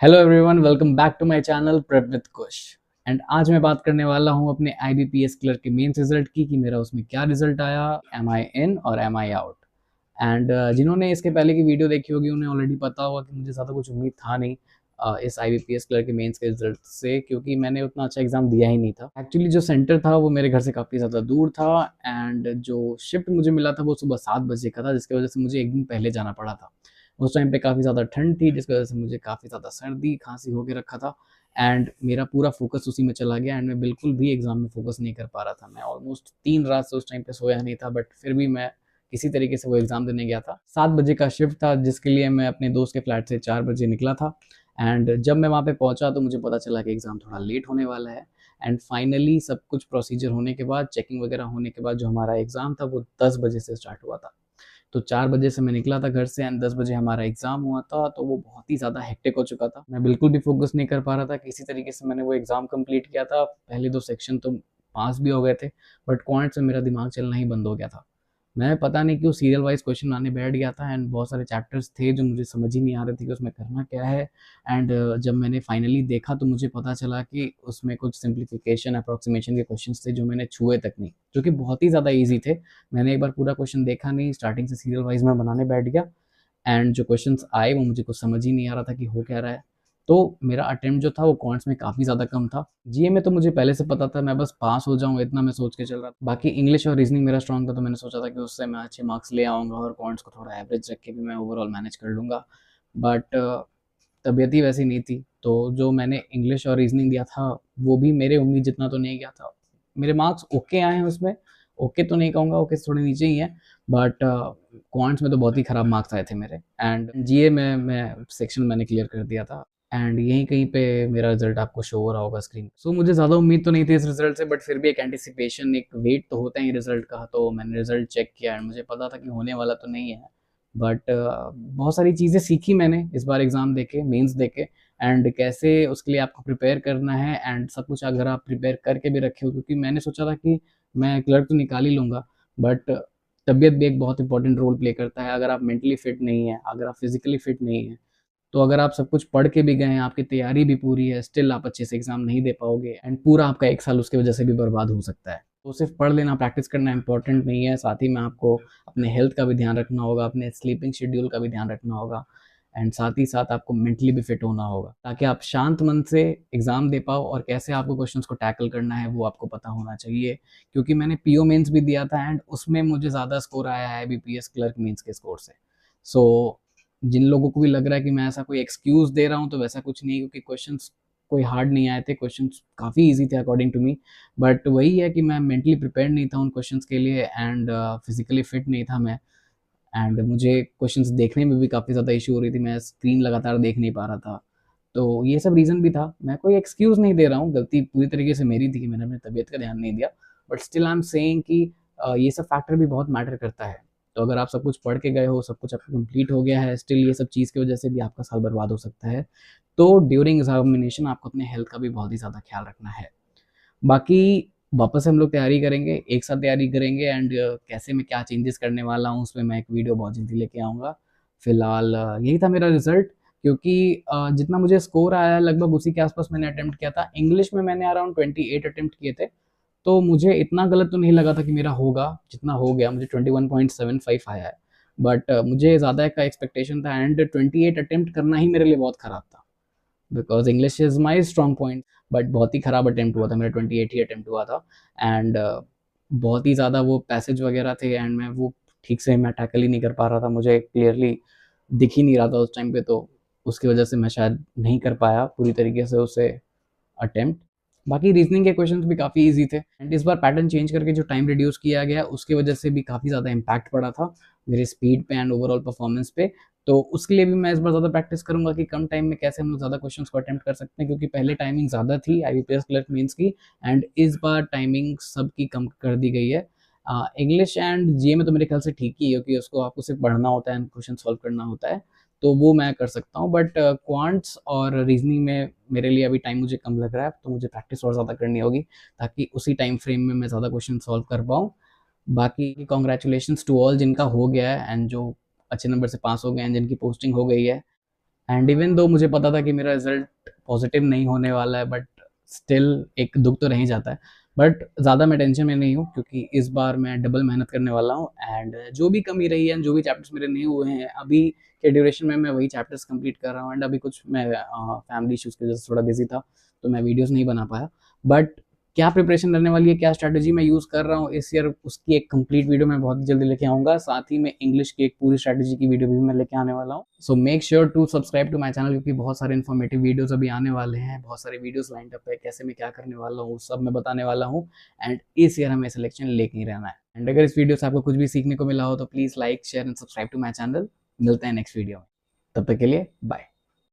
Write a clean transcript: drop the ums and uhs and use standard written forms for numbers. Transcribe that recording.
Hello everyone, welcome back to my channel prep with Kush. And आज मैं बात करने वाला हूं अपने आईबीपीएस क्लर्क के मेंस रिजल्ट की कि मेरा उसमें क्या रिजल्ट आया, एम आई इन और एम आई आउट। एंड जिन्होंने इसके पहले की वीडियो देखी होगी उन्हें ऑलरेडी पता होगा कि मुझे ज़्यादा कुछ उम्मीद था नहीं इस आईबीपीएस क्लर्क के मेंस के रिजल्ट से, क्योंकि मैंने उतना अच्छा एग्जाम दिया ही नहीं था। एक्चुअली जो सेंटर था वो मेरे घर से काफ़ी ज़्यादा दूर था एंड जो शिफ्ट मुझे मिला था वो सुबह 7 बजे का था, जिसकी वजह से मुझे एक दिन पहले जाना पड़ा था। उस टाइम पे काफ़ी ज़्यादा ठंड थी, जिसकी वजह से मुझे काफ़ी ज़्यादा सर्दी खांसी होके रखा था एंड मेरा पूरा फोकस उसी में चला गया एंड मैं बिल्कुल भी एग्ज़ाम में फोकस नहीं कर पा रहा था। मैं ऑलमोस्ट 3 रात से उस टाइम पे सोया नहीं था, बट फिर भी मैं किसी तरीके से वो एग्ज़ाम देने गया था। 7 बजे का शिफ्ट था, जिसके लिए मैं अपने दोस्त के फ्लैट से 4 बजे निकला था एंड जब मैं वहाँ पे पहुँचा तो मुझे पता चला कि एग्ज़ाम थोड़ा लेट होने वाला है। एंड फाइनली सब कुछ प्रोसीजर होने के बाद, चेकिंग वगैरह होने के बाद, जो हमारा एग्ज़ाम था वो 10 बजे से स्टार्ट हुआ था। तो 4 बजे से मैं निकला था घर से एंड 10 बजे हमारा एग्ज़ाम हुआ था, तो वो बहुत ही ज़्यादा हेक्टिक हो चुका था। मैं बिल्कुल भी फ़ोकस नहीं कर पा रहा था, किसी तरीके से मैंने वो एग्ज़ाम कंप्लीट किया था। पहले 2 सेक्शन तो पास भी हो गए थे, बट क्वांट से मेरा दिमाग चलना ही बंद हो गया था। मैं पता नहीं क्यों सीरियल वाइज़ क्वेश्चन बनाने बैठ गया था एंड बहुत सारे चैप्टर्स थे जो मुझे समझ ही नहीं आ रहे थे कि उसमें करना क्या है। एंड जब मैंने फाइनली देखा तो मुझे पता चला कि उसमें कुछ सिम्प्लिफिकेशन, अप्रॉक्सिमेशन के क्वेश्चंस थे जो मैंने छुए तक नहीं, जो कि बहुत ही ज़्यादा ईज़ी थे। मैंने एक बार पूरा क्वेश्चन देखा नहीं, स्टार्टिंग से सीरियल वाइज़ मैं बनाने बैठ गया एंड जो क्वेश्चंस आए वो मुझे कुछ समझ ही नहीं आ रहा था कि हो क्या रहा है। तो मेरा अटेम्प्ट जो था वो क्वांट्स में काफ़ी ज़्यादा कम था। जीए में तो मुझे पहले से पता था, मैं बस पास हो जाऊँ इतना मैं सोच के चल रहा था। बाकी इंग्लिश और रीजनिंग मेरा स्ट्रॉन्ग था, तो मैंने सोचा था कि उससे मैं अच्छे मार्क्स ले आऊँगा और क्वांट्स को थोड़ा एवरेज रख के भी मैं ओवरऑल मैनेज कर लूँगा। बट तबीयत ही वैसी नहीं थी, तो जो मैंने इंग्लिश और रीजनिंग दिया था वो भी मेरे उम्मीद जितना तो नहीं गया था। मेरे मार्क्स ओके आए हैं उसमें, ओके तो नहीं कहूँगा, ओके से थोड़े नीचे ही हैं, बट क्वांट्स में तो बहुत ही खराब मार्क्स आए थे मेरे। एंड जीए में मैं सेक्शन मैंने क्लियर कर दिया था एंड यहीं कहीं पे मेरा रिजल्ट आपको शो हो रहा होगा स्क्रीन। सो मुझे ज़्यादा उम्मीद तो नहीं थी इस रिजल्ट से, बट फिर भी एक एंटिसिपेशन, एक वेट तो होता ही रिजल्ट का। तो मैंने रिजल्ट चेक किया एंड मुझे पता था कि होने वाला तो नहीं है, बट बहुत सारी चीज़ें सीखी मैंने इस बार एग्ज़ाम देके, मेंस देके एंड कैसे उसके लिए आपको प्रिपेयर करना है एंड सब कुछ अगर आप प्रिपेयर करके भी रखे हो, क्योंकि मैंने सोचा था कि मैं क्लर्क तो निकाल ही लूँगा, बट तबीयत भी एक बहुत इंपॉर्टेंट रोल प्ले करता है। अगर आप मेंटली फिट नहीं है, अगर आप फिजिकली फिट नहीं है, तो अगर आप सब कुछ पढ़ के भी गए हैं, आपकी तैयारी भी पूरी है, स्टिल आप अच्छे से एग्ज़ाम नहीं दे पाओगे एंड पूरा आपका 1 साल उसकी वजह से भी बर्बाद हो सकता है। तो सिर्फ पढ़ लेना, प्रैक्टिस करना इंपॉर्टेंट नहीं है, साथ ही में आपको अपने हेल्थ का भी ध्यान रखना होगा, अपने स्लीपिंग शेड्यूल का भी ध्यान रखना होगा एंड साथ ही साथ आपको मेंटली भी फिट होना होगा, ताकि आप शांत मन से एग्ज़ाम दे पाओ और कैसे आपको क्वेश्चंस को टैकल करना है वो आपको पता होना चाहिए। क्योंकि मैंने पीओ मेंस भी दिया था एंड उसमें मुझे ज़्यादा स्कोर आया है बीपीएस क्लर्क मेंस के स्कोर से। सो जिन लोगों को भी लग रहा है कि मैं ऐसा कोई एक्सक्यूज़ दे रहा हूँ, तो वैसा कुछ नहीं है, क्योंकि क्वेश्चंस कोई हार्ड नहीं आए थे, क्वेश्चंस काफ़ी ईज़ी थे अकॉर्डिंग टू मी। बट वही है कि मैं मेंटली प्रिपेयर्ड नहीं था उन क्वेश्चंस के लिए एंड फिज़िकली फिट नहीं था मैं एंड मुझे क्वेश्चंस देखने में भी काफ़ी ज़्यादा इश्यू हो रही थी, मैं स्क्रीन लगातार देख नहीं पा रहा था। तो ये सब रीज़न भी था, मैं कोई एक्सक्यूज़ नहीं दे रहा हूँ, गलती पूरी तरीके से मेरी थी कि मैंने अपनी तबीयत का ध्यान नहीं दिया। But still I am saying कि ये सब फैक्टर भी बहुत मैटर करता है। तो अगर आप सब कुछ पढ़ के गए हो, सब कुछ आपका कंप्लीट हो गया है, स्टिल ये सब चीज़ की वजह से भी आपका साल बर्बाद हो सकता है। तो ड्यूरिंग एग्ज़ामिनेशन आपको अपने हेल्थ का भी बहुत ही ज़्यादा ख़्याल रखना है। बाकी वापस से हम लोग तैयारी करेंगे, एक साथ तैयारी करेंगे एंड कैसे मैं क्या चेंजेस करने वाला हूँ उसमें मैं एक वीडियो बहुत जल्दी लेके आऊँगा। फिलहाल यही था मेरा रिज़ल्ट, क्योंकि जितना मुझे स्कोर आया है लगभग उसी के आस-पास मैंने अटेम्प्ट किया था। इंग्लिश में मैंने अराउंड 28 अटेम्प्ट किए थे, तो मुझे इतना गलत तो नहीं लगा था कि मेरा होगा, जितना हो गया मुझे 21.75 आया है। बट मुझे ज़्यादा का एक्सपेक्टेशन था एंड 28 अटेम्प्ट करना ही मेरे लिए बहुत ख़राब था। Because English is my strong point, but बहुत ही ख़राब अटेम्प्ट हुआ था मेरा, 28 ही अटेम्प्ट हुआ था एंड बहुत ही ज़्यादा वो पैसेज वगैरह थे एंड मैं वो ठीक से मैं टैकल ही नहीं कर पा रहा था, मुझे क्लियरली दिख ही नहीं रहा था उस टाइम पे, तो उसकी वजह से मैं शायद नहीं कर पाया पूरी तरीके से उसे अटेम्प्ट। बाकी रीजनिंग के क्वेश्चंस भी काफ़ी ईजी थे एंड इस बार पैटर्न चेंज करके जो टाइम रिड्यूस किया गया उसकी वजह से भी काफ़ी ज़्यादा इम्पैक्ट पड़ा था मेरे स्पीड पे एंड ओवरऑल परफॉर्मेंस पे। तो उसके लिए भी मैं इस बार ज़्यादा प्रैक्टिस करूंगा कि कम टाइम में कैसे हम लोग ज़्यादा क्वेश्चंस को अटेम्प्ट कर सकते हैं, क्योंकि पहले टाइमिंग ज़्यादा थी आईबीपीएस क्लर्क मेंस की एंड इस बार टाइमिंग सबकी कम कर दी गई है। इंग्लिश एंड जीए में तो मेरे ख्याल से ठीक ही है, क्योंकि उसको आपको सिर्फ पढ़ना होता है एंड क्वेश्चन सॉल्व करना होता है, तो वो मैं कर सकता हूँ। बट क्वांट्स और रीजनिंग में मेरे लिए अभी टाइम मुझे कम लग रहा है, तो मुझे प्रैक्टिस और ज़्यादा करनी होगी ताकि उसी टाइम फ्रेम में मैं ज़्यादा क्वेश्चन सॉल्व कर पाऊँ। बाकी कॉन्ग्रेचुलेशंस टू ऑल जिनका हो गया है एंड जो अच्छे नंबर से पास हो गए हैं, जिनकी पोस्टिंग हो गई है एंड इवन दो मुझे पता था कि मेरा रिजल्ट पॉजिटिव नहीं होने वाला है, बट स्टिल एक दुख तो रह जाता है। बट ज़्यादा मैं टेंशन में नहीं हूँ, क्योंकि इस बार मैं डबल मेहनत करने वाला हूँ। एंड जो भी कमी रही है, जो भी चैप्टर्स मेरे नहीं हुए हैं अभी के ड्यूरेशन में, मैं वही चैप्टर्स कंप्लीट कर रहा हूँ। एंड अभी कुछ मैं फैमिली इश्यूज़ की वजह से थोड़ा बिजी था, तो मैं वीडियोज़ नहीं बना पाया। बट क्या प्रिपरेशन रहने वाली है, क्या स्ट्रैटेजी मैं यूज़ कर रहा हूँ इस ईयर, उसकी एक कंप्लीट वीडियो मैं बहुत जल्दी लेके आऊँगा। साथ ही में इंग्लिश की एक पूरी स्ट्रैटेजी की वीडियो भी मैं लेके आने वाला हूँ। So make sure to subscribe to my channel, क्योंकि बहुत सारे इन्फॉर्मेटिव वीडियोस अभी आने वाले हैं, बहुत सारे वीडियोस लाइंड अप है, कैसे मैं क्या करने वाला हूँ सब मैं बताने वाला हूँ। एंड इस ईयर हमें सिलेक्शन लेके ही रहना है। एंड अगर इस वीडियो से आपको कुछ भी सीखने को मिला हो तो please like share and subscribe to my channel. मिलते हैं नेक्स्ट वीडियो में, तब तक के लिए बाय।